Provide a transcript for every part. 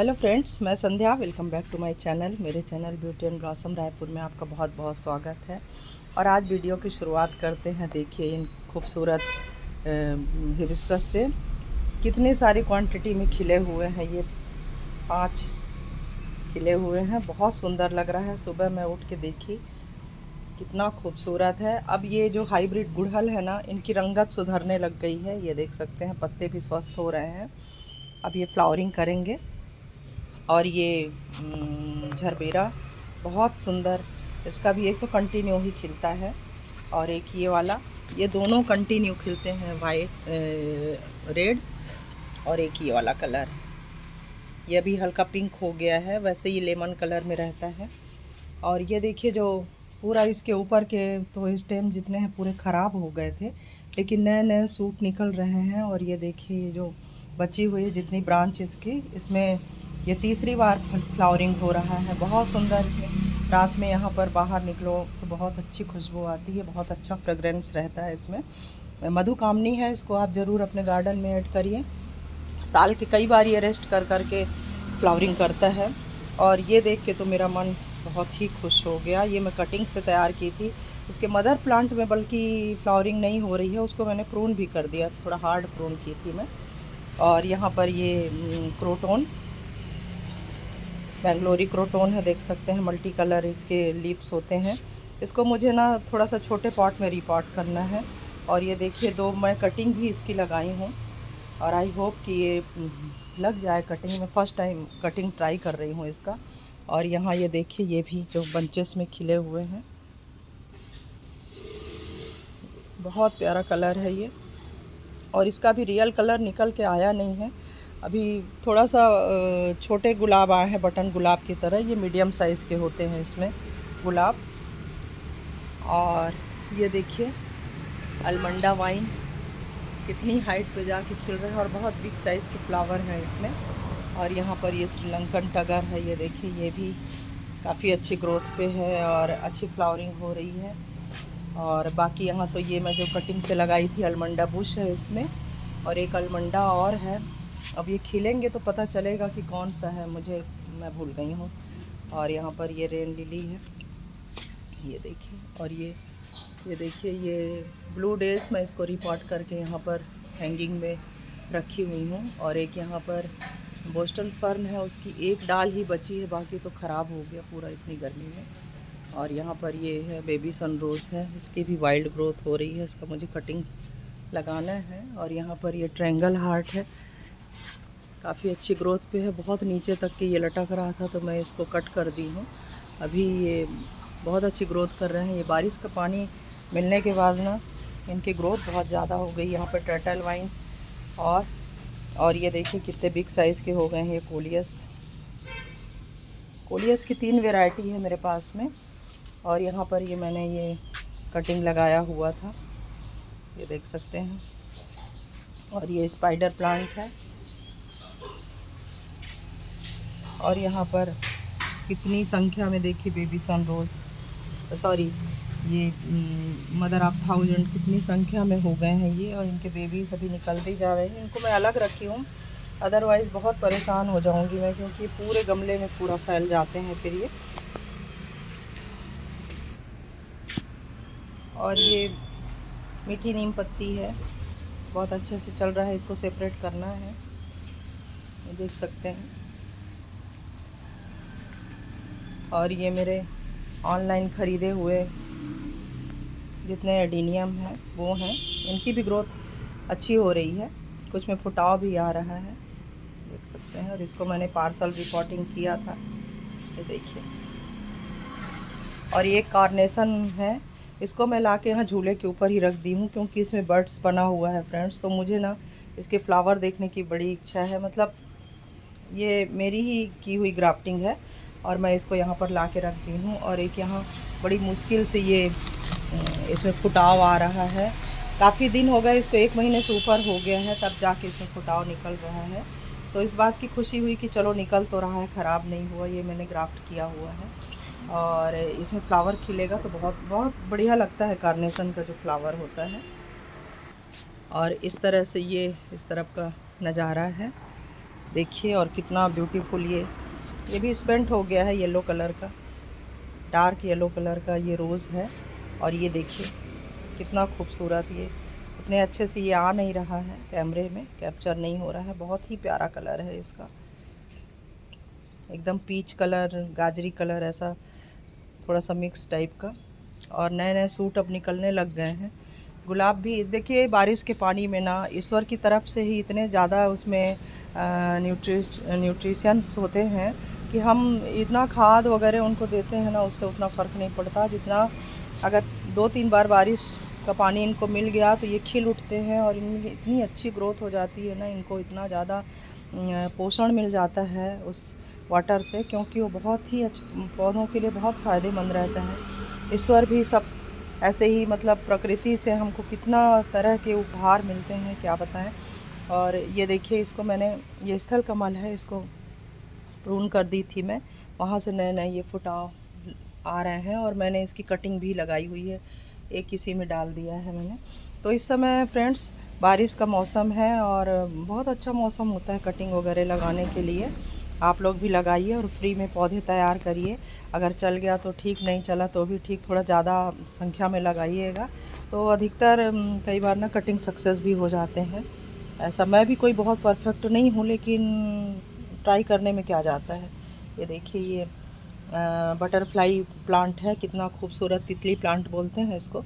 Hello friends, मैं Sandhya. Welcome back to my channel. मेरे channel beauty and blossom Raipur में आपका बहुत बहुत स्वागत है। और आज वीडियो की शुरुआत करते हैं। देखिए इन खूबसूरत हिबिस्कस से कितनी सारी क्वांटिटी में खिले हुए हैं। ये 5 खिले हुए हैं, बहुत सुंदर लग रहा है। सुबह मैं उठ के देखी, कितना खूबसूरत है। अब ये जो हाइब्रिड गुड़हल है ना, इनकी रंगत सुधरने लग गई है। ये देख सकते हैं, पत्ते भी स्वस्थ हो रहे हैं। अब ये फ्लावरिंग करेंगे। और ये झरबेरा बहुत सुंदर, इसका भी एक तो कंटिन्यू ही खिलता है और एक ये वाला, ये दोनों कंटिन्यू खिलते हैं। वाइट रेड और एक ये वाला कलर, ये अभी हल्का पिंक हो गया है। वैसे ये लेमन कलर में रहता है। और ये देखिए, जो पूरा इसके ऊपर के तो स्टेम जितने हैं पूरे ख़राब हो गए थे, लेकिन नए नए सूट निकल रहे हैं। और ये देखिए, ये जो बची हुई है जितनी ब्रांच इसकी, इसमें ये तीसरी बार फ्लावरिंग हो रहा है। बहुत सुंदर। इसमें रात में यहाँ पर बाहर निकलो तो बहुत अच्छी खुशबू आती है, बहुत अच्छा फ्रेगरेंस रहता है इसमें। मधुकामनी है, इसको आप ज़रूर अपने गार्डन में ऐड करिए। साल के कई बार ये रेस्ट कर कर के फ्लावरिंग करता है। और ये देख के तो मेरा मन बहुत ही खुश हो गया। ये मैं कटिंग से तैयार की थी। इसके मदर प्लांट में बल्कि फ्लावरिंग नहीं हो रही है, उसको मैंने प्रून भी कर दिया, थोड़ा हार्ड प्रून की थी मैं। और यहाँ पर ये क्रोटोन, बेंगलोरी क्रोटोन है, देख सकते हैं। मल्टी कलर इसके लीव्स होते हैं। इसको मुझे ना थोड़ा सा छोटे पॉट में रीपॉट करना है। और ये देखिए, 2 मैं कटिंग भी इसकी लगाई हूँ और आई होप कि ये लग जाए कटिंग में। फ़र्स्ट टाइम कटिंग ट्राई कर रही हूँ इसका। और यहाँ ये देखिए, ये भी जो बंचेस में खिले हुए हैं, बहुत प्यारा कलर है ये। और इसका भी रियल कलर निकल के आया नहीं है अभी। थोड़ा सा छोटे गुलाब आए हैं, बटन गुलाब की तरह। ये मीडियम साइज़ के होते हैं इसमें गुलाब। और ये देखिए, अलमंडा वाइन कितनी हाइट पे जाके खिल रहे हैं और बहुत बिग साइज़ के फ्लावर हैं इसमें। और यहाँ पर ये श्रीलंकन टगर है, ये देखिए, ये भी काफ़ी अच्छी ग्रोथ पे है और अच्छी फ्लावरिंग हो रही है। और बाकी यहाँ तो ये मैं जो कटिंग से लगाई थी, अलमंडा बुश है इसमें। और एक अलमंडा और है। अब ये खिलेंगे तो पता चलेगा कि कौन सा है, मैं भूल गई हूँ। और यहाँ पर ये रेन लिली है, ये देखिए। और ये देखिए, ये ब्लू डेज मैं इसको रिपॉट करके यहाँ पर हैंगिंग में रखी हुई हूँ। और एक यहाँ पर बोस्टन फर्न है, उसकी एक डाल ही बची है, बाकी तो ख़राब हो गया पूरा इतनी गर्मी में। और यहाँ पर ये है बेबी सनरोज़ है, इसकी भी वाइल्ड ग्रोथ हो रही है, इसका मुझे कटिंग लगाना है। और यहाँ पर ये ट्रायंगल हार्ट है, काफ़ी अच्छी ग्रोथ पे है। बहुत नीचे तक के ये लटक रहा था तो मैं इसको कट कर दी हूँ। अभी ये बहुत अच्छी ग्रोथ कर रहे हैं। ये बारिश का पानी मिलने के बाद ना इनकी ग्रोथ बहुत ज़्यादा हो गई। यहाँ पर टर्टल वाइन और ये देखिए कितने बिग साइज़ के हो गए हैं। ये कोलियस की 3 वैरायटी है मेरे पास में। और यहाँ पर ये मैंने ये कटिंग लगाया हुआ था, ये देख सकते हैं। और ये स्पाइडर प्लांट है। और यहाँ पर कितनी संख्या में देखिए बेबी सनरोज़, सॉरी, ये मदर ऑफ थाउजेंड, कितनी संख्या में हो गए हैं ये। और इनके बेबीज अभी निकलते जा रहे हैं। इनको मैं अलग रखी हूँ, अदरवाइज़ बहुत परेशान हो जाऊँगी मैं, क्योंकि पूरे गमले में पूरा फैल जाते हैं फिर ये। और ये मीठी नीम पत्ती है, बहुत अच्छे से चल रहा है, इसको सेपरेट करना है, ये देख सकते हैं। और ये मेरे ऑनलाइन ख़रीदे हुए जितने एडीनियम हैं वो हैं, इनकी भी ग्रोथ अच्छी हो रही है, कुछ में फुटाव भी आ रहा है, देख सकते हैं। और इसको मैंने पार्सल रिपोर्टिंग किया था, ये देखिए। और ये कार्नेशन है, इसको मैं लाके यहाँ झूले के ऊपर ही रख दी हूँ, क्योंकि इसमें बर्ड्स बना हुआ है फ्रेंड्स। तो मुझे ना इसके फ्लावर देखने की बड़ी इच्छा है, मतलब ये मेरी ही की हुई ग्राफ्टिंग है। और मैं इसको यहाँ पर ला के रख दी हूँ। और एक यहाँ बड़ी मुश्किल से ये इसमें फुटाव आ रहा है, काफ़ी दिन हो गए इसको, 1 महीने से ऊपर हो गया है, तब जाके इसमें फुटाव निकल रहा है। तो इस बात की खुशी हुई कि चलो निकल तो रहा है, ख़राब नहीं हुआ, ये मैंने ग्राफ्ट किया हुआ है। और इसमें फ्लावर खिलेगा तो बहुत बहुत बढ़िया लगता है, कार्नेशन का जो फ्लावर होता है। और इस तरह से ये इस तरफ का नज़ारा है। देखिए, और कितना ब्यूटीफुल ये भी स्पेंट हो गया है, येलो कलर का, डार्क येलो कलर का ये रोज़ है। और ये देखिए कितना खूबसूरत, ये उतने अच्छे से ये आ नहीं रहा है, कैमरे में कैप्चर नहीं हो रहा है। बहुत ही प्यारा कलर है इसका, एकदम पीच कलर, गाजरी कलर, ऐसा थोड़ा सा मिक्स टाइप का। और नए नए सूट अब निकलने लग गए हैं। गुलाब भी देखिए, बारिश के पानी में ना ईश्वर की तरफ से ही इतने ज़्यादा उसमें न्यूट्रिशंस होते हैं कि हम इतना खाद वगैरह उनको देते हैं ना, उससे उतना फ़र्क नहीं पड़ता। जितना अगर 2-3 बार बारिश का पानी इनको मिल गया तो ये खिल उठते हैं और इनमें इतनी अच्छी ग्रोथ हो जाती है ना, इनको इतना ज़्यादा पोषण मिल जाता है उस वाटर से, क्योंकि वो बहुत ही पौधों के लिए बहुत फ़ायदेमंद रहता है। ईश्वर भी सब ऐसे ही, मतलब प्रकृति से हमको कितना तरह के उपहार मिलते हैं, क्या बताएं। और ये देखिए, इसको मैंने, ये स्थल कमल है, इसको प्रून कर दी थी मैं, वहाँ से नए नए ये फुटाव आ रहे हैं और मैंने इसकी कटिंग भी लगाई हुई है, एक इसी में डाल दिया है मैंने। तो इस समय फ्रेंड्स बारिश का मौसम है और बहुत अच्छा मौसम होता है कटिंग वगैरह लगाने के लिए। आप लोग भी लगाइए और फ्री में पौधे तैयार करिए। अगर चल गया तो ठीक, नहीं चला तो भी ठीक, थोड़ा ज़्यादा संख्या में लगाइएगा तो अधिकतर कई बार ना कटिंग सक्सेस भी हो जाते हैं। ऐसा, मैं भी कोई बहुत परफेक्ट नहीं हूँ, लेकिन ट्राई करने में क्या जाता है। ये देखिए, ये बटरफ्लाई प्लांट है, कितना खूबसूरत, तितली प्लांट बोलते हैं इसको।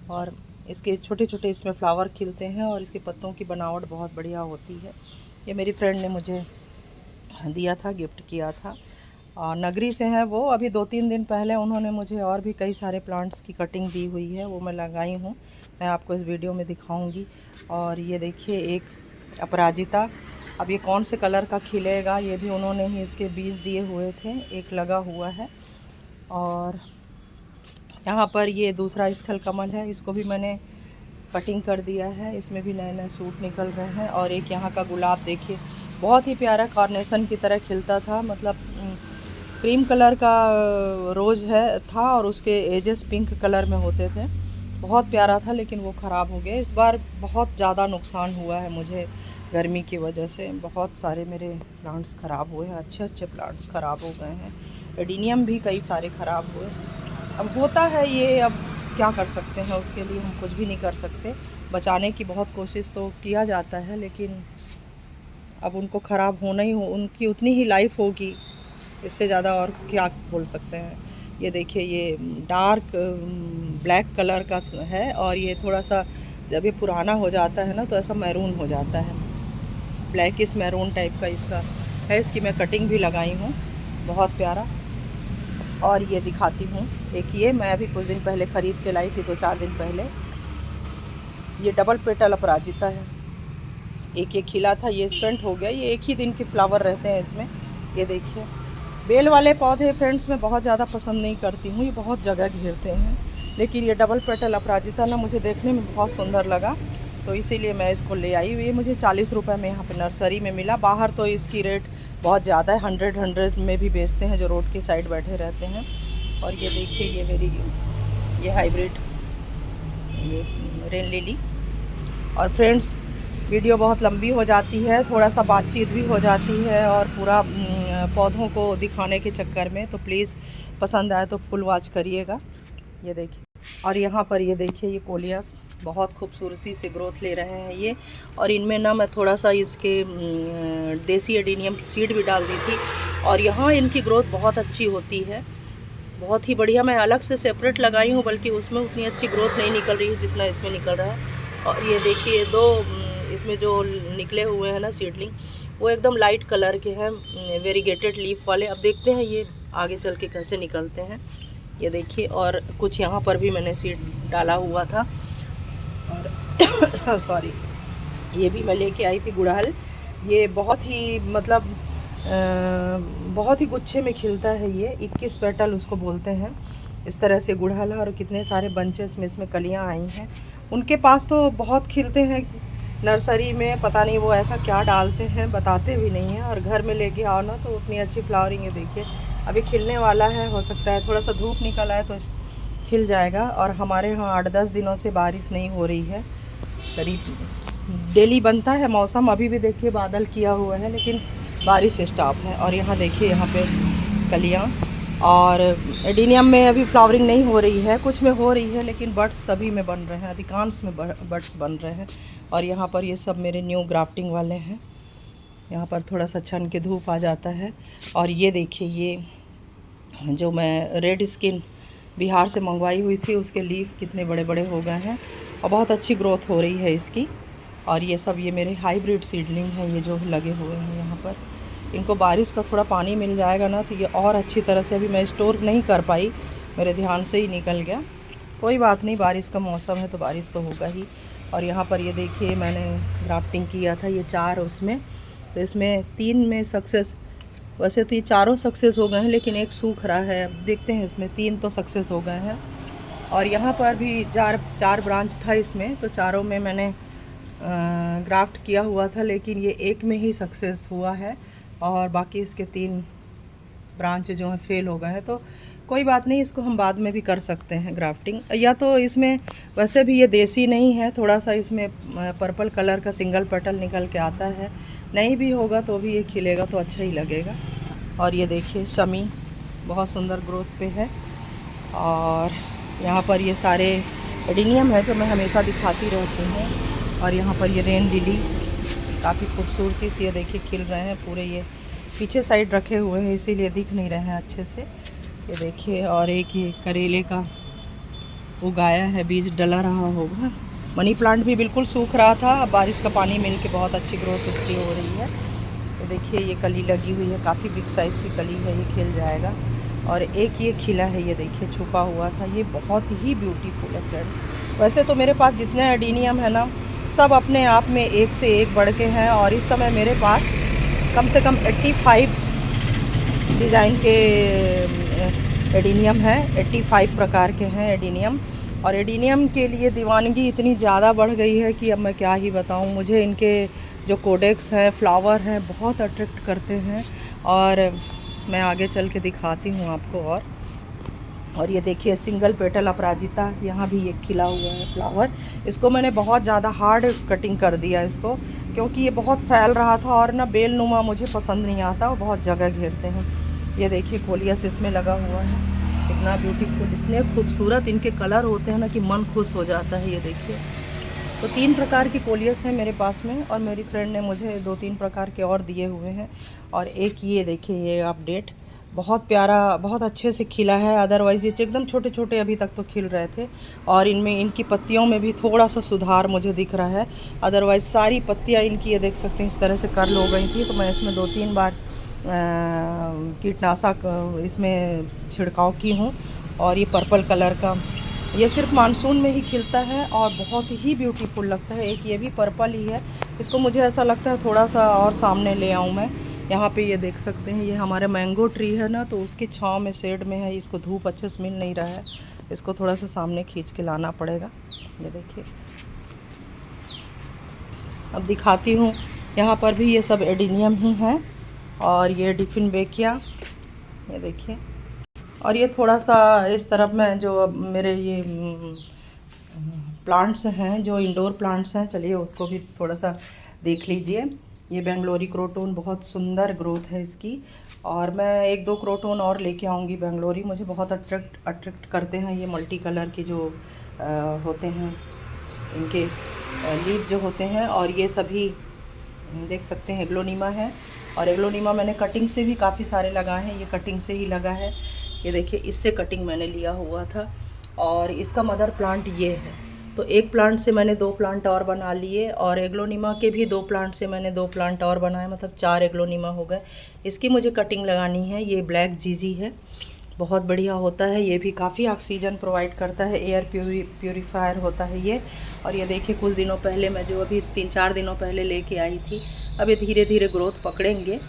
और इसके छोटे छोटे इसमें फ्लावर खिलते हैं और इसके पत्तों की बनावट बहुत बढ़िया होती है। ये मेरी फ्रेंड ने मुझे दिया था, गिफ्ट किया था, और नगरी से हैं वो। अभी 2-3 दिन पहले उन्होंने मुझे और भी कई सारे प्लांट्स की कटिंग दी हुई है, वो मैं लगाई हूँ, मैं आपको इस वीडियो में दिखाऊंगी। और ये देखिए, एक अपराजिता, अब ये कौन से कलर का खिलेगा, ये भी उन्होंने ही इसके बीज दिए हुए थे, एक लगा हुआ है। और यहाँ पर ये दूसरा स्थल कमल है, इसको भी मैंने कटिंग कर दिया है, इसमें भी नए नए सूट निकल रहे हैं। और एक यहाँ का गुलाब देखिए, बहुत ही प्यारा कार्नेशन की तरह खिलता था, मतलब क्रीम कलर का रोज़ है था और उसके एजेस पिंक कलर में होते थे, बहुत प्यारा था, लेकिन वो ख़राब हो गया। इस बार बहुत ज़्यादा नुकसान हुआ है मुझे गर्मी की वजह से, बहुत सारे मेरे प्लांट्स ख़राब हुए हैं, अच्छे अच्छे प्लांट्स ख़राब हो गए हैं, एडीनियम भी कई सारे ख़राब हुए। अब होता है ये, अब क्या कर सकते हैं, उसके लिए हम कुछ भी नहीं कर सकते। बचाने की बहुत कोशिश तो किया जाता है, लेकिन अब उनको ख़राब होना ही हो, उनकी उतनी ही लाइफ होगी, इससे ज़्यादा और क्या बोल सकते हैं। ये देखिए, ये डार्क ब्लैक कलर का है और ये थोड़ा सा जब ये पुराना हो जाता है ना तो ऐसा मैरून हो जाता है, ब्लैकिश मैरून टाइप का इसका है। इसकी मैं कटिंग भी लगाई हूँ, बहुत प्यारा। और ये दिखाती हूँ, एक ये मैं अभी कुछ दिन पहले ख़रीद के लाई थी, 2-4 दिन पहले। ये डबल पेटल अपराजिता है, एक ये खिला था, ये स्पेंट हो गया, ये एक ही दिन के फ्लावर रहते हैं इसमें। ये देखिए, बेल वाले पौधे फ्रेंड्स मैं बहुत ज़्यादा पसंद नहीं करती हूँ, ये बहुत जगह घेरते हैं, लेकिन ये डबल पेटल अपराजिता ना मुझे देखने में बहुत सुंदर लगा, तो इसीलिए मैं इसको ले आई। ये मुझे 40 रुपये में यहाँ पे नर्सरी में मिला, बाहर तो इसकी रेट बहुत ज़्यादा है, 100 में भी बेचते हैं जो रोड के साइड बैठे रहते हैं। और ये देखिए, ये मेरी ये हाइब्रिड, ये रेन लिली। और फ्रेंड्स वीडियो बहुत लंबी हो जाती है, थोड़ा सा बातचीत भी हो जाती है और पूरा पौधों को दिखाने के चक्कर में, तो प्लीज़ पसंद आए तो फुल वॉच करिएगा। ये देखिए, और यहाँ पर ये देखिए, ये कोलियस बहुत खूबसूरती से ग्रोथ ले रहे हैं ये। और इनमें ना मैं थोड़ा सा इसके देसी एडीनियम की सीड भी डाल दी थी, और यहाँ इनकी ग्रोथ बहुत अच्छी होती है, बहुत ही बढ़िया। मैं अलग से सेपरेट लगाई हूँ, बल्कि उसमें उतनी अच्छी ग्रोथ नहीं निकल रही है जितना इसमें निकल रहा है। और ये देखिए, 2 इसमें जो निकले हुए हैं ना सीडलिंग, वो एकदम लाइट कलर के हैं, वेरीगेटेड लीफ वाले। अब देखते हैं ये आगे चल के कैसे निकलते हैं। ये देखिए, और कुछ यहाँ पर भी मैंने सीड डाला हुआ था, और सॉरी, ये भी मैं लेके आई थी गुड़हल। ये बहुत ही, मतलब बहुत ही गुच्छे में खिलता है ये, 21 पेटल उसको बोलते हैं, इस तरह से गुड़हल है। और कितने सारे बंचेस में इसमें कलियाँ आई हैं। उनके पास तो बहुत खिलते हैं नर्सरी में, पता नहीं वो ऐसा क्या डालते हैं, बताते भी नहीं हैं। और घर में लेके आओ ना तो उतनी अच्छी फ्लावरिंग है। देखिए, अभी खिलने वाला है, हो सकता है थोड़ा सा धूप निकल आए तो खिल जाएगा। और हमारे यहाँ 8-10 दिनों से बारिश नहीं हो रही है, करीब डेली बनता है मौसम। अभी भी देखिए बादल किया हुआ है, लेकिन बारिश स्टॉप है। और यहाँ देखिए यहाँ पे कलियाँ, और एडीनियम में अभी फ्लावरिंग नहीं हो रही है, कुछ में हो रही है, लेकिन बड्स सभी में बन रहे हैं, अधिकांश में बड्स बन रहे हैं। और यहाँ पर ये सब मेरे न्यू ग्राफ्टिंग वाले हैं। यहाँ पर थोड़ा सा छन के धूप आ जाता है। और ये देखिए ये जो मैं रेड स्किन बिहार से मंगवाई हुई थी, उसके लीफ कितने बड़े बड़े हो गए हैं और बहुत अच्छी ग्रोथ हो रही है इसकी। और ये सब ये मेरे हाइब्रिड सीडलिंग हैं, ये जो लगे हुए हैं यहाँ पर। इनको बारिश का थोड़ा पानी मिल जाएगा ना तो ये और अच्छी तरह से, अभी मैं स्टोर नहीं कर पाई, मेरे ध्यान से ही निकल गया। कोई बात नहीं, बारिश का मौसम है तो बारिश तो होगा ही। और यहाँ पर ये देखिए मैंने ग्राफ्टिंग किया था, ये 4 उसमें, तो इसमें 3 में सक्सेस, वैसे तो ये चारों सक्सेस हो गए हैं, लेकिन एक सूख रहा है। अब देखते हैं, इसमें 3 तो सक्सेस हो गए हैं। और यहाँ पर भी 4 ब्रांच था इसमें, तो चारों में मैंने ग्राफ्ट किया हुआ था, लेकिन ये एक में ही सक्सेस हुआ है और बाकी इसके 3 ब्रांच जो हैं फेल हो गए हैं। तो कोई बात नहीं, इसको हम बाद में भी कर सकते हैं ग्राफ्टिंग। या तो इसमें वैसे भी ये देसी नहीं है, थोड़ा सा इसमें पर्पल कलर का सिंगल पेटल निकल के आता है, नहीं भी होगा तो भी ये खिलेगा तो अच्छा ही लगेगा। और ये देखिए शमी बहुत सुंदर ग्रोथ पे है। और यहाँ पर ये सारे एडीनियम है जो मैं हमेशा दिखाती रहती हूँ। और यहाँ पर ये रेन लिली काफ़ी खूबसूरती से ये देखिए खिल रहे हैं पूरे, ये पीछे साइड रखे हुए हैं इसीलिए दिख नहीं रहे हैं अच्छे से, ये देखिए। और एक ये करेले का उगाया है, बीज डला रहा होगा। मनी प्लांट भी बिल्कुल सूख रहा था, अब बारिश का पानी मिल के बहुत अच्छी ग्रोथ उसकी हो रही है। तो देखिए ये कली लगी हुई है, काफ़ी बिग साइज़ की कली है, ये खिल जाएगा। और एक ये खिला है, ये देखिए छुपा हुआ था, ये बहुत ही ब्यूटीफुल है फ्रेंड्स। वैसे तो मेरे पास जितने एडीनियम है ना, सब अपने आप में एक से एक बढ़ के हैं। और इस समय मेरे पास कम से कम 85 डिज़ाइन के एडीनियम हैं, 85 प्रकार के हैं एडीनियम। और एडीनियम के लिए दीवानगी इतनी ज़्यादा बढ़ गई है कि अब मैं क्या ही बताऊं। मुझे इनके जो कोडेक्स हैं, फ्लावर हैं, बहुत अट्रैक्ट करते हैं। और मैं आगे चल के दिखाती हूँ आपको। और ये देखिए सिंगल पेटल अपराजिता, यहाँ भी ये खिला हुआ है फ्लावर। इसको मैंने बहुत ज़्यादा हार्ड कटिंग कर दिया इसको, क्योंकि ये बहुत फैल रहा था और ना बेलनुमा मुझे पसंद नहीं आता, वो बहुत जगह घेरते हैं। ये देखिए कोलियस इसमें लगा हुआ है, इतना ब्यूटीफुल, इतने खूबसूरत इनके कलर होते हैं ना कि मन खुश हो जाता है। ये देखिए, तो 3 प्रकार की कोलियस हैं मेरे पास में, और मेरी फ्रेंड ने मुझे 2-3 प्रकार के और दिए हुए हैं। और एक ये देखिए ये अपडेट बहुत प्यारा, बहुत अच्छे से खिला है। अदरवाइज़ ये एकदम छोटे छोटे अभी तक तो खिल रहे थे, और इनमें इनकी पत्तियों में भी थोड़ा सा सुधार मुझे दिख रहा है। अदरवाइज़ सारी पत्तियाँ इनकी ये देख सकते हैं इस तरह से कर्ल हो गई थी। तो मैं इसमें 2-3 बार कीटनाशक इसमें छिड़काव की हूँ। और ये पर्पल कलर का, ये सिर्फ मानसून में ही खिलता है और बहुत ही ब्यूटीफुल लगता है। एक ये भी पर्पल ही है, इसको मुझे ऐसा लगता है थोड़ा सा और सामने ले आऊँ मैं। यहाँ पे ये देख सकते हैं, ये हमारा मैंगो ट्री है ना, तो उसकी छांव में शेड में है, इसको धूप अच्छे से मिल नहीं रहा है, इसको थोड़ा सा सामने खींच के लाना पड़ेगा। ये देखिए, अब दिखाती हूँ। यहाँ पर भी ये सब एडीनियम ही हैं। और ये डिफिनबेकिया, ये देखिए। और ये थोड़ा सा इस तरफ में जो अब मेरे ये प्लांट्स हैं, जो इंडोर प्लांट्स हैं, चलिए उसको भी थोड़ा सा देख लीजिए। ये बेंगलोरी क्रोटोन, बहुत सुंदर ग्रोथ है इसकी। और मैं 1-2 क्रोटोन और लेके आऊँगी बेंगलोरी, मुझे बहुत अट्रैक्ट करते हैं ये मल्टी कलर के जो होते हैं, इनके लीफ जो होते हैं। और ये सभी देख सकते हैं एग्लोनीमा है, और एग्लोनीमा मैंने कटिंग से भी काफ़ी सारे लगाए हैं, ये कटिंग से ही लगा है। ये देखिए, इससे कटिंग मैंने लिया हुआ था। और इसका मदर प्लांट ये है, तो एक प्लांट से मैंने 2 प्लांट और बना लिए, और एग्लोनीमा के भी 2 प्लांट से मैंने 2 प्लांट और बनाए, मतलब 4 एग्लोनीमा हो गए। इसकी मुझे कटिंग लगानी है। ये ब्लैक जीजी है, बहुत बढ़िया होता है, ये भी काफ़ी ऑक्सीजन प्रोवाइड करता है, एयर प्यूरीफायर होता है ये। और ये देखिए, कुछ दिनों पहले मैं जो अभी 3-4 दिनों पहले लेके आई थी, अब ये धीरे धीरे ग्रोथ पकड़ेंगे।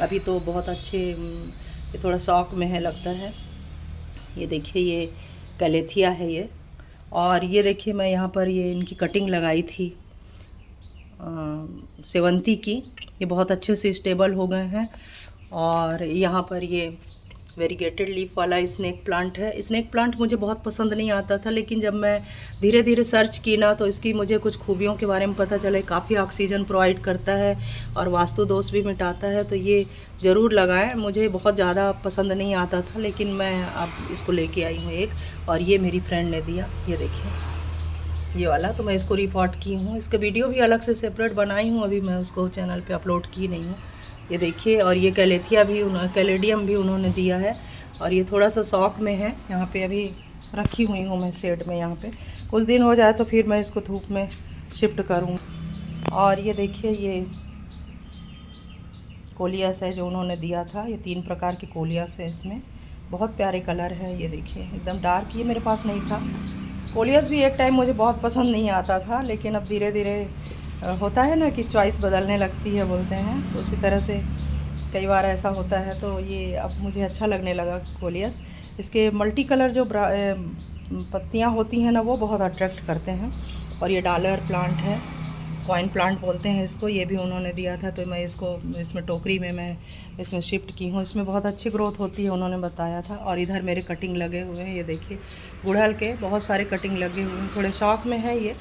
अभी तो बहुत अच्छे, ये थोड़ा शौक में है लगता है। ये देखिए, ये कैलेथिया है ये। और ये देखिए, मैं यहाँ पर ये इनकी कटिंग लगाई थी सेवंती की, ये बहुत अच्छे से स्टेबल हो गए हैं। और यहाँ पर ये वेरीगेटेड लीफ वाला स्नेक प्लांट है। स्नेक प्लांट मुझे बहुत पसंद नहीं आता था, लेकिन जब मैं धीरे धीरे सर्च की ना तो इसकी मुझे कुछ खूबियों के बारे में पता चला। काफ़ी ऑक्सीजन प्रोवाइड करता है और वास्तु दोष भी मिटाता है, तो ये ज़रूर लगाएं। मुझे बहुत ज़्यादा पसंद नहीं आता था, लेकिन मैं अब इसको लेके आई हूँ एक, और ये मेरी फ्रेंड ने दिया। ये देखिए ये वाला, तो मैं इसको रिपोर्ट की हूँ। इसका वीडियो भी अलग से सेपरेट बनाई हूँ, अभी मैं उसको चैनल पे अपलोड की नहीं हूँ। ये देखिए, और ये कैलेथिया भी कैलेडियम भी उन्होंने दिया है, और ये थोड़ा सा शौक में है। यहाँ पे अभी रखी हुई हूँ मैं शेड में, यहाँ पे कुछ दिन हो जाए तो फिर मैं इसको धूप में शिफ्ट करूँ। और ये देखिए ये कोलियस है जो उन्होंने दिया था। ये 3 प्रकार के कोलियस है इसमें, बहुत प्यारे कलर है। ये देखिए एकदम डार्क, ये मेरे पास नहीं था। कोलियस भी एक टाइम मुझे बहुत पसंद नहीं आता था, लेकिन अब धीरे धीरे होता है ना कि चॉइस बदलने लगती है बोलते हैं, तो उसी तरह से कई बार ऐसा होता है। तो ये अब मुझे अच्छा लगने लगा कोलियस। इसके मल्टी कलर जो पत्तियाँ होती हैं ना, वो बहुत अट्रैक्ट करते हैं। और ये डॉलर प्लांट है, कॉइन प्लांट बोलते हैं इसको, ये भी उन्होंने दिया था। तो मैं इसको इसमें टोकरी में मैं इसमें शिफ्ट की हूँ। इसमें बहुत अच्छी ग्रोथ होती है उन्होंने बताया था। और इधर मेरे कटिंग लगे हुए हैं, ये देखिए गुड़हल के बहुत सारे कटिंग लगे हुए हैं, थोड़े शौक में है ये।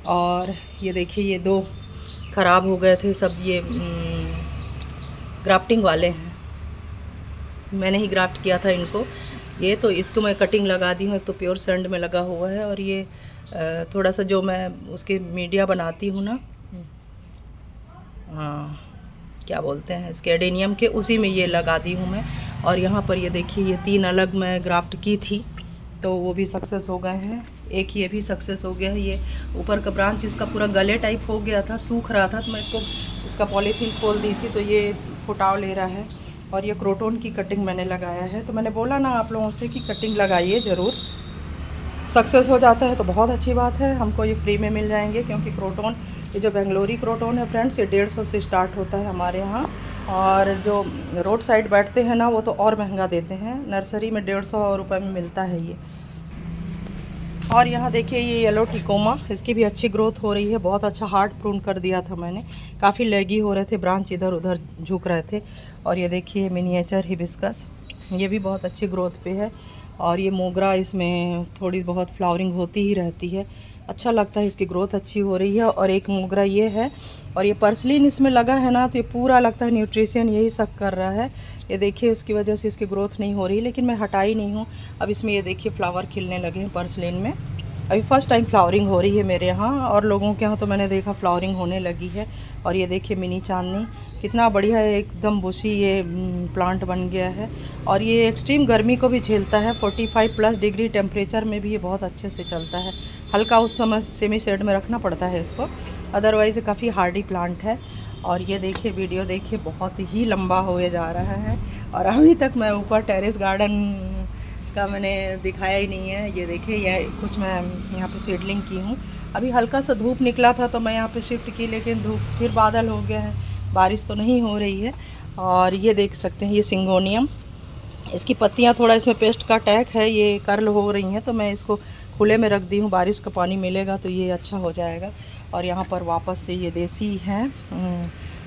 और ये देखिए ये 2 ख़राब हो गए थे सब, ये ग्राफ्टिंग वाले हैं, मैंने ही ग्राफ्ट किया था इनको। ये तो इसको मैं कटिंग लगा दी हूँ, एक तो प्योर सैंड में लगा हुआ है, और ये थोड़ा सा जो मैं उसके मीडिया बनाती हूँ ना, हाँ क्या बोलते हैं इसके, एडेनियम के, उसी में ये लगा दी हूँ मैं। और यहाँ पर ये देखिए ये 3 अलग मैं ग्राफ्ट की थी, तो वो भी सक्सेस हो गए हैं। एक ये भी सक्सेस हो गया है। ये ऊपर का ब्रांच इसका पूरा गले टाइप हो गया था, सूख रहा था, तो मैं इसका पॉलीथीन खोल दी थी, तो ये फुटाव ले रहा है। और ये क्रोटोन की कटिंग मैंने लगाया है। तो मैंने बोला ना आप लोगों से कि कटिंग लगाइए ज़रूर, सक्सेस हो जाता है तो बहुत अच्छी बात है। हमको ये फ्री में मिल जाएंगे, क्योंकि क्रोटोन, ये जो बेंगलोरी क्रोटोन है फ्रेंड्स, ये 150 से स्टार्ट होता है हमारे यहाँ। और जो रोड साइड बैठते हैं ना, वो तो और महंगा देते हैं। नर्सरी में 150 रुपये में मिलता है ये। और यहाँ देखिए ये येलो टिकोमा, इसकी भी अच्छी ग्रोथ हो रही है। बहुत अच्छा हार्ड प्रून कर दिया था मैंने, काफ़ी लेगी हो रहे थे, ब्रांच इधर उधर झुक रहे थे। और ये देखिए मिनिएचर हिबिस्कस, ये भी बहुत अच्छी ग्रोथ पे है। और ये मोगरा, इसमें थोड़ी बहुत फ्लावरिंग होती ही रहती है, अच्छा लगता है, इसकी ग्रोथ अच्छी हो रही है। और एक मोगरा ये है, और ये पर्सलिन इसमें लगा है ना, तो ये पूरा लगता है न्यूट्रिशन यही सब कर रहा है। ये देखिए उसकी वजह से इसकी ग्रोथ नहीं हो रही, लेकिन मैं हटाई नहीं हूँ। अब इसमें ये देखिए फ्लावर खिलने लगे हैं पर्सलिन में। अभी फर्स्ट टाइम फ्लावरिंग हो रही है मेरे यहाँ, और लोगों के यहाँ तो मैंने देखा फ्लावरिंग होने लगी है। और ये देखिए मिनी चांदनी, कितना बढ़िया है, एकदम बुशी ये प्लांट बन गया है। और ये एक्सट्रीम गर्मी को भी झेलता है, 45+ डिग्री टेम्परेचर में भी ये बहुत अच्छे से चलता है। हल्का उस समय सेमी शेड में रखना पड़ता है इसको, अदरवाइज़ काफ़ी हार्डी प्लांट है। और ये देखिए वीडियो देखिए, बहुत ही लंबा हुए जा रहा है, और अभी तक मैं ऊपर टेरेस गार्डन का मैंने दिखाया ही नहीं है। ये देखिए ये कुछ मैं यहाँ पे सीडलिंग की हूँ। अभी हल्का सा धूप निकला था तो मैं यहाँ पे शिफ्ट की, लेकिन धूप फिर बादल हो गया है, बारिश तो नहीं हो रही है। और ये देख सकते हैं ये सिंगोनियम, इसकी पत्तियाँ थोड़ा इसमें पेस्ट का अटैक है, ये कर्ल हो रही हैं, तो मैं इसको खुले में रख दी हूँ। बारिश का पानी मिलेगा तो ये अच्छा हो जाएगा। और यहाँ पर वापस से ये देसी हैं,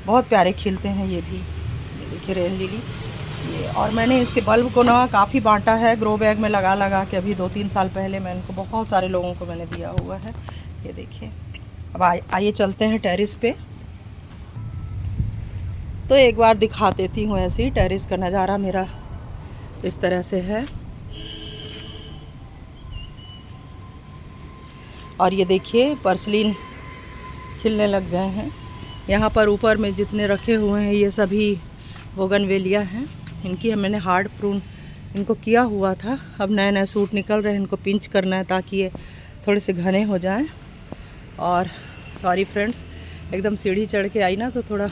बहुत प्यारे खिलते हैं ये भी। ये देखिए रेन लिली ये। और मैंने इसके बल्ब को ना काफ़ी बांटा है, ग्रो बैग में लगा लगा के। अभी 2-3 साल पहले मैं इनको बहुत सारे लोगों को मैंने दिया हुआ है। ये देखिए। अब आइए चलते हैं टेरेस पे, तो एक बार दिखा देती हूँ ऐसे ही टेरेस का नज़ारा मेरा इस तरह से है। और ये देखिए पर्सलिन खिलने लग गए हैं। यहाँ पर ऊपर में जितने रखे हुए हैं ये सभी बोगनवेलिया हैं। इनकी मैंने हार्ड प्रून इनको किया हुआ था, अब नए नए सूट निकल रहे हैं, इनको पिंच करना है ताकि ये थोड़े से घने हो जाएं। और सॉरी फ्रेंड्स, एकदम सीढ़ी चढ़ के आई ना तो थोड़ा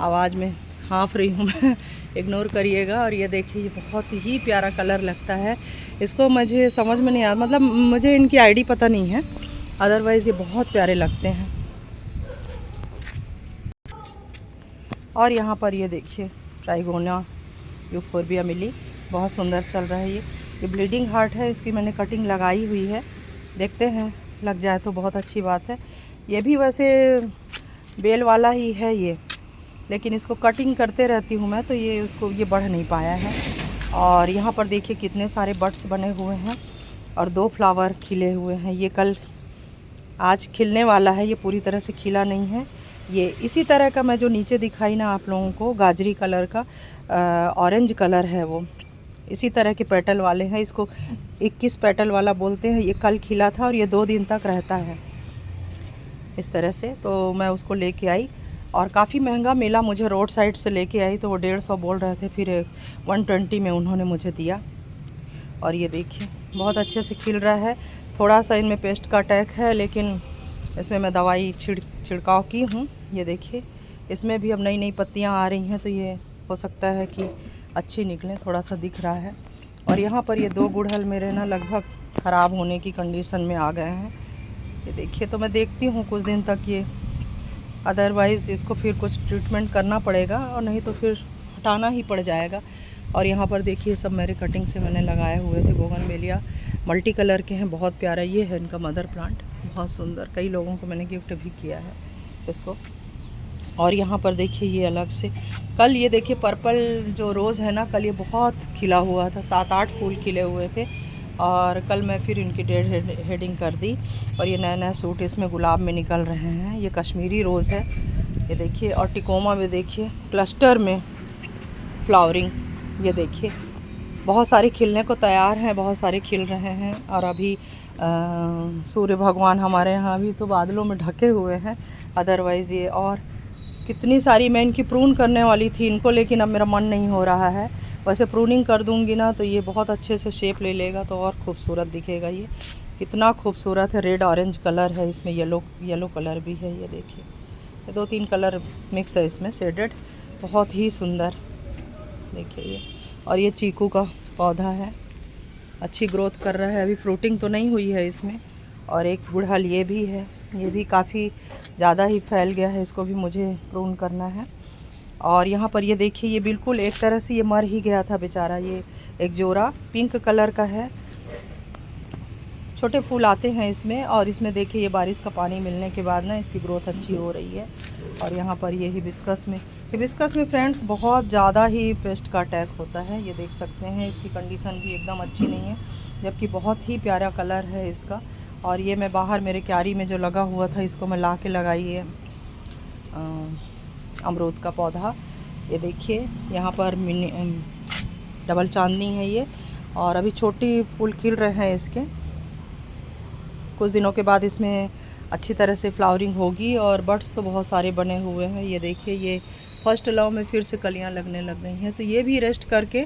आवाज़ में हाँफ रही हूँ मैं, इग्नोर करिएगा। और ये देखिए ये बहुत ही प्यारा कलर लगता है, इसको मुझे समझ में नहीं आया, मतलब मुझे इनकी आईडी पता नहीं है, अदरवाइज़ ये बहुत प्यारे लगते हैं। और यहाँ पर ये देखिए ट्राइगोना यूफोर्बिया मिली, बहुत सुंदर चल रहा है ये ब्लीडिंग हार्ट है, इसकी मैंने कटिंग लगाई हुई है, देखते हैं लग जाए तो बहुत अच्छी बात है। ये भी वैसे बेल वाला ही है ये, लेकिन इसको कटिंग करते रहती हूँ मैं, तो ये उसको ये बढ़ नहीं पाया है। और यहाँ पर देखिए कितने सारे बड्स बने हुए हैं और 2 फ्लावर खिले हुए हैं। ये कल आज खिलने वाला है, ये पूरी तरह से खिला नहीं है। ये इसी तरह का मैं जो नीचे दिखाई ना आप लोगों को, गाजरी कलर का ऑरेंज कलर है, वो इसी तरह के पेटल वाले हैं। इसको 21 पेटल वाला बोलते हैं। ये कल खिला था और ये 2 दिन तक रहता है इस तरह से। तो मैं उसको लेके आई और काफ़ी महंगा मिला मुझे, रोड साइड से लेके आई तो वो 150 बोल रहे थे, फिर 120 में उन्होंने मुझे दिया। और ये देखिए बहुत अच्छे से खिल रहा है। थोड़ा सा इनमें पेस्ट का अटैक है, लेकिन इसमें मैं दवाई छिड़काव की हूँ। ये देखिए इसमें भी अब नई नई पत्तियाँ आ रही हैं, तो ये हो सकता है कि अच्छी निकलें, थोड़ा सा दिख रहा है। और यहाँ पर ये 2 गुड़हल मेरे ना लगभग ख़राब होने की कंडीशन में आ गए हैं। ये देखिए, तो मैं देखती हूँ कुछ दिन तक ये, अदरवाइज़ इसको फिर कुछ ट्रीटमेंट करना पड़ेगा और नहीं तो फिर हटाना ही पड़ जाएगा। और यहाँ पर देखिए सब मेरे कटिंग से मैंने लगाए हुए थे बोगनवेलिया, मल्टी कलर के हैं, बहुत प्यारा। ये है इनका मदर प्लांट, बहुत सुंदर। कई लोगों को मैंने गिफ्ट भी किया है इसको। और यहाँ पर देखिए ये अलग से, कल ये देखिए पर्पल जो रोज़ है ना, कल ये बहुत खिला हुआ था, 7-8 फूल खिले हुए थे। और कल मैं फिर इनकी डेड हेडिंग कर दी। और ये नया नया सूट इसमें गुलाब में निकल रहे हैं। ये कश्मीरी रोज़ है, ये देखिए। और टिकोमा में देखिए क्लस्टर में फ्लावरिंग, ये देखिए बहुत सारे खिलने को तैयार हैं, बहुत सारे खिल रहे हैं। और अभी सूर्य भगवान हमारे यहाँ भी तो बादलों में ढके हुए हैं। अदरवाइज़ ये और कितनी सारी, मैं इनकी प्रून करने वाली थी इनको, लेकिन अब मेरा मन नहीं हो रहा है। वैसे प्रूनिंग कर दूंगी ना तो ये बहुत अच्छे से शेप ले लेगा, तो और खूबसूरत दिखेगा। ये कितना खूबसूरत है, रेड ऑरेंज कलर है इसमें, येलो कलर भी है। ये देखिए ये 2-3 कलर मिक्स है इसमें, शेडेड, बहुत ही सुंदर। देखिए ये, और ये चीकू का पौधा है, अच्छी ग्रोथ कर रहा है। अभी फ्रूटिंग तो नहीं हुई है इसमें। और एक गुड़हल ये भी है, ये भी काफ़ी ज़्यादा ही फैल गया है, इसको भी मुझे प्रून करना है। और यहाँ पर ये देखिए, ये बिल्कुल एक तरह से ये मर ही गया था बेचारा। ये एक जोड़ा पिंक कलर का है, छोटे फूल आते हैं इसमें। और इसमें देखिए ये बारिश का पानी मिलने के बाद ना इसकी ग्रोथ अच्छी हो रही है। और यहाँ पर ये हिबिस्कस में फ्रेंड्स बहुत ज़्यादा ही पेस्ट का अटैक होता है। ये देख सकते हैं, इसकी कंडीशन भी एकदम अच्छी नहीं है, जबकि बहुत ही प्यारा कलर है इसका। और ये मैं बाहर मेरे क्यारी में जो लगा हुआ था, इसको मैं ला के लगाई है, अमरूद का पौधा। ये देखिए यहाँ पर मिनी डबल चांदनी है ये। और अभी छोटी फूल खिल रहे हैं इसके, कुछ दिनों के बाद इसमें अच्छी तरह से फ्लावरिंग होगी। और बड्स तो बहुत सारे बने हुए हैं। ये देखिए ये फर्स्ट लव में फिर से कलियां लगने लग गई हैं, तो ये भी रेस्ट करके,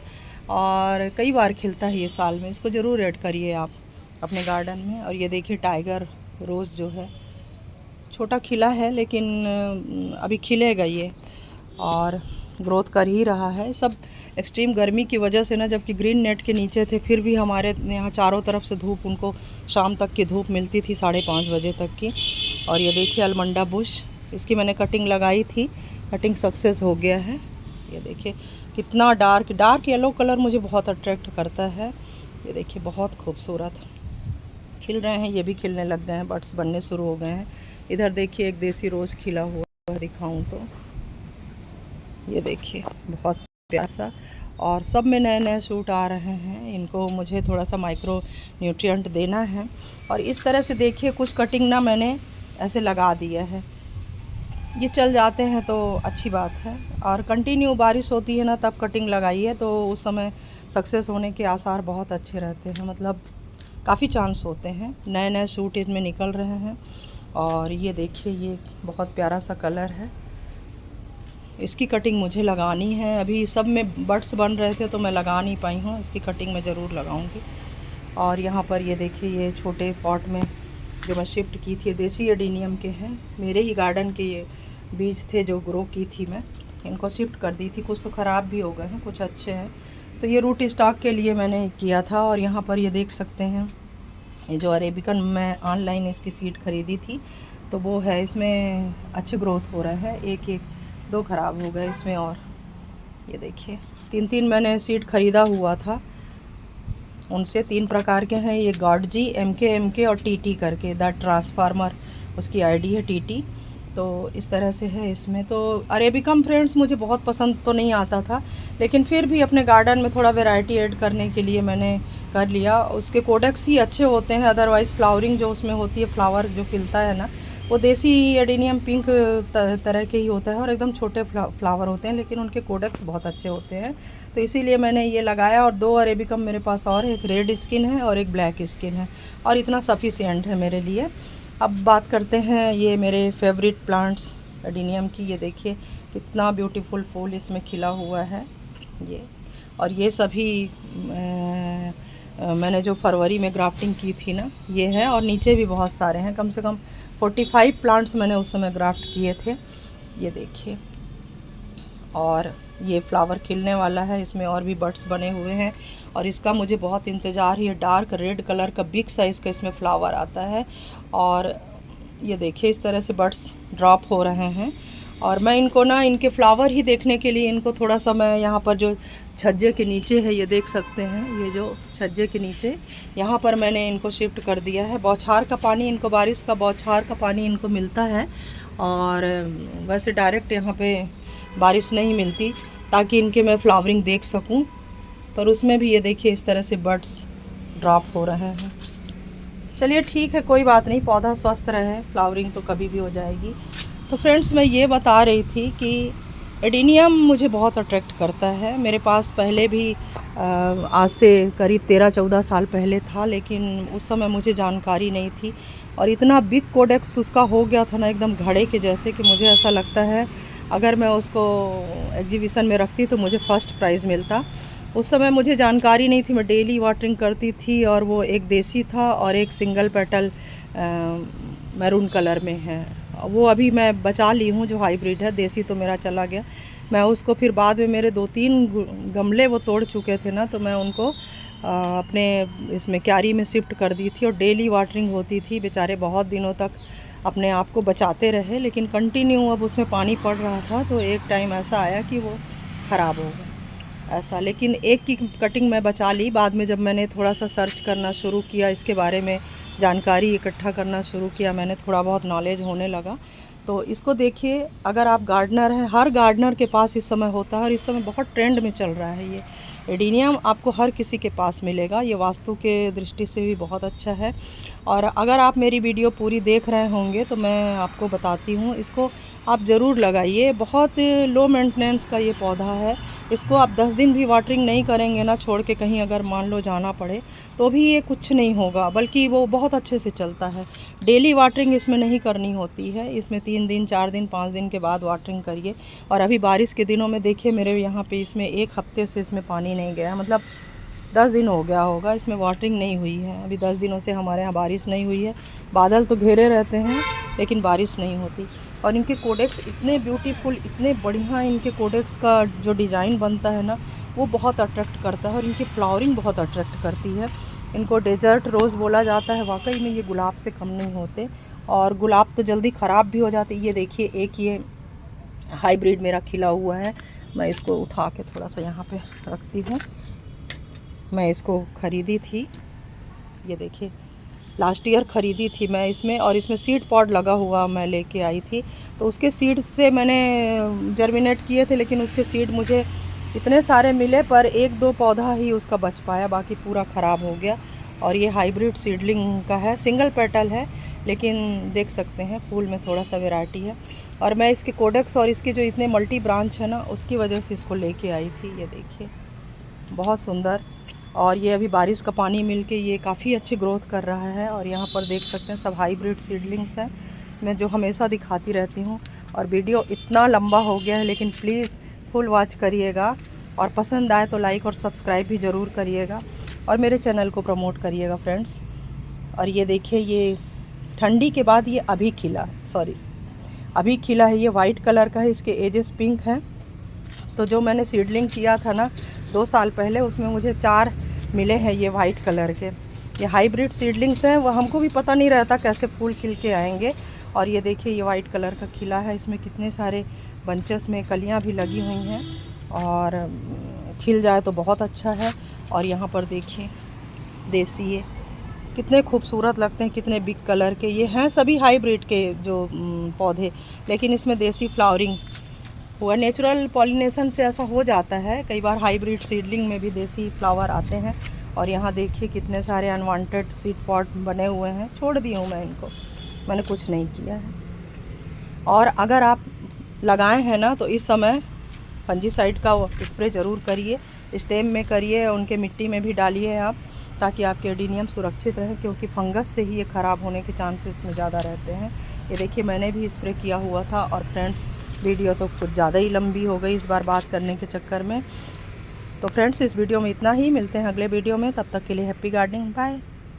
और कई बार खिलता है ये साल में, इसको ज़रूर ऐड करिए आप अपने गार्डन में। और ये देखिए टाइगर रोज़ जो है, छोटा खिला है लेकिन अभी खिलेगा ये, और ग्रोथ कर ही रहा है। सब एक्सट्रीम गर्मी की वजह से ना, जबकि ग्रीन नेट के नीचे थे, फिर भी हमारे यहाँ चारों तरफ से धूप, उनको शाम तक की धूप मिलती थी, 5:30 बजे तक की। और ये देखिए अलमंडा बुश, इसकी मैंने कटिंग लगाई थी, कटिंग सक्सेस हो गया है। ये देखिए कितना डार्क येलो कलर मुझे बहुत अट्रैक्ट करता है। ये देखिए बहुत खूबसूरत खिल रहे हैं, ये भी खिलने लग गए हैं, बड्स बनने शुरू हो गए हैं। इधर देखिए एक देसी रोज़ खिला हुआ दिखाऊं तो ये देखिए बहुत प्यासा। और सब में नए नए सूट आ रहे हैं, इनको मुझे थोड़ा सा माइक्रो न्यूट्रिएंट देना है। और इस तरह से देखिए कुछ कटिंग ना मैंने ऐसे लगा दिया है, ये चल जाते हैं तो अच्छी बात है। और कंटिन्यू बारिश होती है ना, तब कटिंग लगाइए, तो उस समय सक्सेस होने के आसार बहुत अच्छे रहते हैं, मतलब काफ़ी चांस होते हैं। नए नए सूट इसमें निकल रहे हैं। और ये देखिए ये बहुत प्यारा सा कलर है, इसकी कटिंग मुझे लगानी है। अभी सब में बड्स बन रहे थे तो मैं लगा नहीं पाई हूँ, इसकी कटिंग मैं ज़रूर लगाऊंगी। और यहाँ पर ये देखिए ये छोटे पॉट में जो मैं शिफ्ट की थी, देसी एडेनियम के हैं, मेरे ही गार्डन के ये बीज थे जो ग्रो की थी, मैं इनको शिफ्ट कर दी थी। कुछ तो ख़राब भी हो गए हैं, कुछ अच्छे हैं। तो ये रूट स्टॉक के लिए मैंने किया था। और यहाँ पर ये देख सकते हैं, ये जो अरेबिकन मैं ऑनलाइन इसकी सीड ख़रीदी थी, तो वो है, इसमें अच्छे ग्रोथ हो रहे हैं। एक 2 ख़राब हो गए इसमें। और ये देखिए 3 मैंने सीड ख़रीदा हुआ था, उनसे 3 प्रकार के हैं। ये गॉड जी, MK और TT करके, द ट्रांसफार्मर उसकी आईडी है, TT। तो इस तरह से है इसमें। तो अरेबिकम फ्रेंड्स मुझे बहुत पसंद तो नहीं आता था, लेकिन फिर भी अपने गार्डन में थोड़ा वैरायटी ऐड करने के लिए मैंने कर लिया। उसके कोडेक्स ही अच्छे होते हैं, अदरवाइज़ फ्लावरिंग जो उसमें होती है, फ्लावर जो खिलता है ना, वो देसी एडेनियम पिंक तरह के ही होता है और एकदम छोटे फ्लावर होते हैं, लेकिन उनके कोडेक्स बहुत अच्छे होते हैं। तो इसीलिए मैंने ये लगाया। और 2 अरेबिकम मेरे पास और, एक रेड स्किन है और एक ब्लैक स्किन है, और इतना सफिशिएंट है मेरे लिए। अब बात करते हैं ये मेरे फेवरेट प्लांट्स एडेनियम की। ये देखिए कितना ब्यूटीफुल फूल इसमें खिला हुआ है ये। और ये सभी मैंने जो फरवरी में ग्राफ्टिंग की थी ना, ये है। और नीचे भी बहुत सारे हैं, कम से कम 45 प्लांट्स मैंने उस समय ग्राफ्ट किए थे। ये देखिए, और ये फ्लावर खिलने वाला है, इसमें और भी बड्स बने हुए हैं। और इसका मुझे बहुत इंतज़ार है। ये डार्क रेड कलर का बिग साइज़ का इसमें फ्लावर आता है। और ये देखिए इस तरह से बड्स ड्रॉप हो रहे हैं। और मैं इनको ना, इनके फ्लावर ही देखने के लिए इनको थोड़ा सा मैं यहाँ पर जो छज्जे के नीचे है, ये देख सकते हैं, ये जो छज्जे के नीचे, यहाँ पर मैंने इनको शिफ्ट कर दिया है। बौछार का पानी इनको, बारिश का बौछार का पानी इनको मिलता है। और वैसे डायरेक्ट यहाँ पे बारिश नहीं मिलती, ताकि इनके मैं फ्लावरिंग देख सकूं। पर उसमें भी ये देखिए इस तरह से बड्स ड्रॉप हो रहे हैं। चलिए ठीक है, कोई बात नहीं, पौधा स्वस्थ रहे, फ्लावरिंग तो कभी भी हो जाएगी। तो फ्रेंड्स, मैं ये बता रही थी कि एडेनियम मुझे बहुत अट्रैक्ट करता है। मेरे पास पहले भी आज से करीब 13-14 साल पहले था, लेकिन उस समय मुझे जानकारी नहीं थी। और इतना बिग कोडेक्स उसका हो गया था ना, एकदम घड़े के जैसे, कि मुझे ऐसा लगता है अगर मैं उसको एग्जीबिशन में रखती तो मुझे फ़र्स्ट प्राइज़ मिलता। उस समय मुझे जानकारी नहीं थी, मैं डेली वाटरिंग करती थी। और वो एक देसी था और एक सिंगल पेटल मैरून कलर में है। वो अभी मैं बचा ली हूँ, जो हाइब्रिड है। देसी तो मेरा चला गया। मैं उसको फिर बाद में, मेरे 2-3 गमले वो तोड़ चुके थे ना, तो मैं उनको अपने इसमें क्यारी में शिफ्ट कर दी थी। और डेली वाटरिंग होती थी। बेचारे बहुत दिनों तक अपने आप को बचाते रहे, लेकिन कंटिन्यू अब उसमें पानी पड़ रहा था, तो एक टाइम ऐसा आया कि वो ख़राब हो गया ऐसा। लेकिन एक की कटिंग मैं बचा ली। बाद में जब मैंने थोड़ा सा सर्च करना शुरू किया, इसके बारे में जानकारी इकट्ठा करना शुरू किया, मैंने थोड़ा बहुत नॉलेज होने लगा। तो इसको देखिए, अगर आप गार्डनर हैं, हर गार्डनर के पास इस समय होता है, और इस समय बहुत ट्रेंड में चल रहा है। ये एडेनियम आपको हर किसी के पास मिलेगा। ये वास्तु के दृष्टि से भी बहुत अच्छा है। और अगर आप मेरी वीडियो पूरी देख रहे होंगे तो मैं आपको बताती हूँ, इसको आप ज़रूर लगाइए। बहुत लो मेंटेनेंस का ये पौधा है। इसको आप 10 दिन भी वाटरिंग नहीं करेंगे ना, छोड़ के कहीं अगर मान लो जाना पड़े, तो भी ये कुछ नहीं होगा, बल्कि वो बहुत अच्छे से चलता है। डेली वाटरिंग इसमें नहीं करनी होती है। इसमें 3 दिन, 4 दिन, 5 दिन के बाद वाटरिंग करिए। और अभी बारिश के दिनों में देखिए, मेरे यहाँ पे इसमें 1 हफ्ते से इसमें पानी नहीं गया, मतलब 10 दिन हो गया होगा इसमें वाटरिंग नहीं हुई है। अभी 10 दिनों से हमारे यहाँ बारिश नहीं हुई है। बादल तो घेरे रहते हैं, लेकिन बारिश नहीं होती। और इनके कोडेक्स इतने ब्यूटीफुल, इतने बढ़िया इनके कोडेक्स का जो डिज़ाइन बनता है ना, वो बहुत अट्रैक्ट करता है। और इनकी फ्लावरिंग बहुत अट्रैक्ट करती है। इनको डेजर्ट रोज़ बोला जाता है। वाकई में ये गुलाब से कम नहीं होते, और गुलाब तो जल्दी ख़राब भी हो जाते। ये देखिए, एक ये हाइब्रिड मेरा खिला हुआ है। मैं इसको उठा के थोड़ा सा यहाँ पे रखती हूँ। मैं इसको ख़रीदी थी, ये देखिए, लास्ट ईयर ख़रीदी थी मैं इसमें। और इसमें सीड पॉड लगा हुआ मैं लेके आई थी, तो उसके सीड से मैंने जर्मिनेट किए थे। लेकिन उसके सीड मुझे इतने सारे मिले, पर 1-2 पौधा ही उसका बच पाया, बाकी पूरा ख़राब हो गया। और ये हाइब्रिड सीडलिंग का है, सिंगल पेटल है, लेकिन देख सकते हैं फूल में थोड़ा सा वैरायटी है। और मैं इसके कोडेक्स और इसके जो इतने मल्टी ब्रांच है ना, उसकी वजह से इसको लेके आई थी। ये देखिए, बहुत सुंदर। और ये अभी बारिश का पानी मिलके ये काफ़ी अच्छी ग्रोथ कर रहा है। और यहाँ पर देख सकते हैं सब हाइब्रिड सीडलिंग्स हैं, मैं जो हमेशा दिखाती रहती हूँ। और वीडियो इतना लंबा हो गया है, लेकिन प्लीज़ फुल वॉच करिएगा। और पसंद आए तो लाइक और सब्सक्राइब भी ज़रूर करिएगा, और मेरे चैनल को प्रमोट करिएगा फ्रेंड्स। और ये देखिए, ये ठंडी के बाद ये अभी खिला है। ये वाइट कलर का है, इसके एजेस पिंक हैं। तो जो मैंने सीडलिंग किया था ना 2 साल पहले, उसमें मुझे 4 मिले हैं ये वाइट कलर के। ये हाइब्रिड सीडलिंग्स हैं, वो हमको भी पता नहीं रहता कैसे फूल खिल के आएंगे। और ये देखिए, ये वाइट कलर का खिला है। इसमें कितने सारे बंचेस में कलियां भी लगी हुई हैं, और खिल जाए तो बहुत अच्छा है। और यहाँ पर देखिए, देसी कितने खूबसूरत लगते हैं, कितने बिग कलर के। ये हैं सभी हाइब्रिड के जो पौधे, लेकिन इसमें देसी फ्लावरिंग हुआ। नेचुरल पॉलिनेशन से ऐसा हो जाता है, कई बार हाइब्रिड सीडलिंग में भी देसी फ्लावर आते हैं। और यहाँ देखिए कितने सारे अनवांटेड सीड पॉट बने हुए हैं, छोड़ दी हूँ मैं इनको, मैंने कुछ नहीं किया है। और अगर आप लगाए हैं ना तो इस समय फंजीसाइड का स्प्रे ज़रूर करिए, स्टेम में करिए, उनके मिट्टी में भी डालिए आप, ताकि आपके एडीनियम सुरक्षित रहे, क्योंकि फंगस से ही ये ख़राब होने के चांसेस में ज़्यादा रहते हैं। ये देखिए मैंने भी स्प्रे किया हुआ था। और फ्रेंड्स वीडियो तो कुछ ज़्यादा ही लंबी हो गई इस बार बात करने के चक्कर में। तो फ्रेंड्स इस वीडियो में इतना ही, मिलते हैं अगले वीडियो में, तब तक के लिए हैप्पी गार्डनिंग, बाय।